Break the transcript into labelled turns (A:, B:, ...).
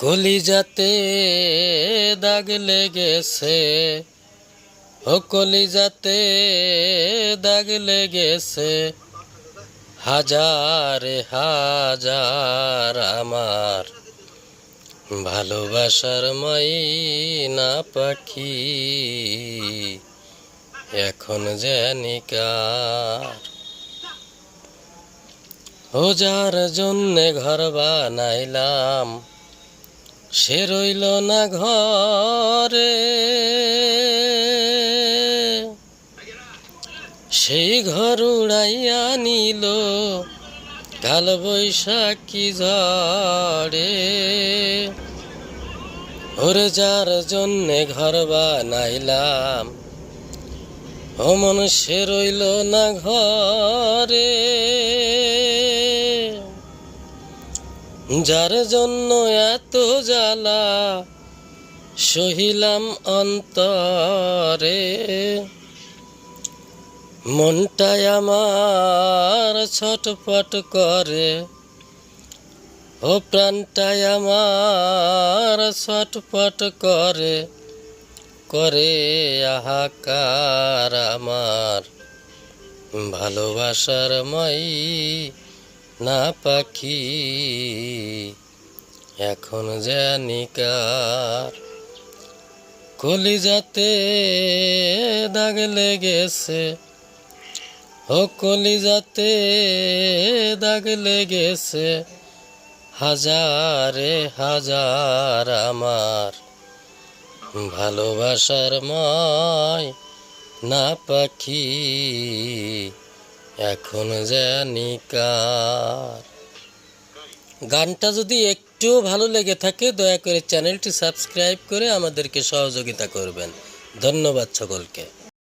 A: কলিজাতে দাগ লেগেছে, ও কলিজাতে দাগ লেগেছে, হাজার হাজার আমার ভালোবাসার ময়না পাখি এখন জানি কার। ও যার জন্যে ঘর বানাইলাম সে রইল না ঘরে, সেই ঘর উড়াইয়া নিল কাল বৈশাখী ঝড়ে। ওরে যার জন্যে ঘর বানাইলাম ও মন সে রইল না ঘরে, যার জন্য এত জ্বালা সহিলাম অন্তরে। মনটাই আমার ছটফট করে, ও প্রাণটাই আমার ছটফট করে, করে হাহাকার আমার ভালোবাসার ময়না পাখি এখন জানি কার। কলিজাতে দাগ লেগেছে, ও কলিজাতে দাগ লেগেছে, হাজারে হাজার আমার ভালোবাসার ময়না পাখি এখন জানি কার। গানটা যদি একটুও ভালো লেগে থাকে দয়া করে চ্যানেলটি সাবস্ক্রাইব করে আমাদেরকে সহযোগিতা করবেন। ধন্যবাদ সকলকে।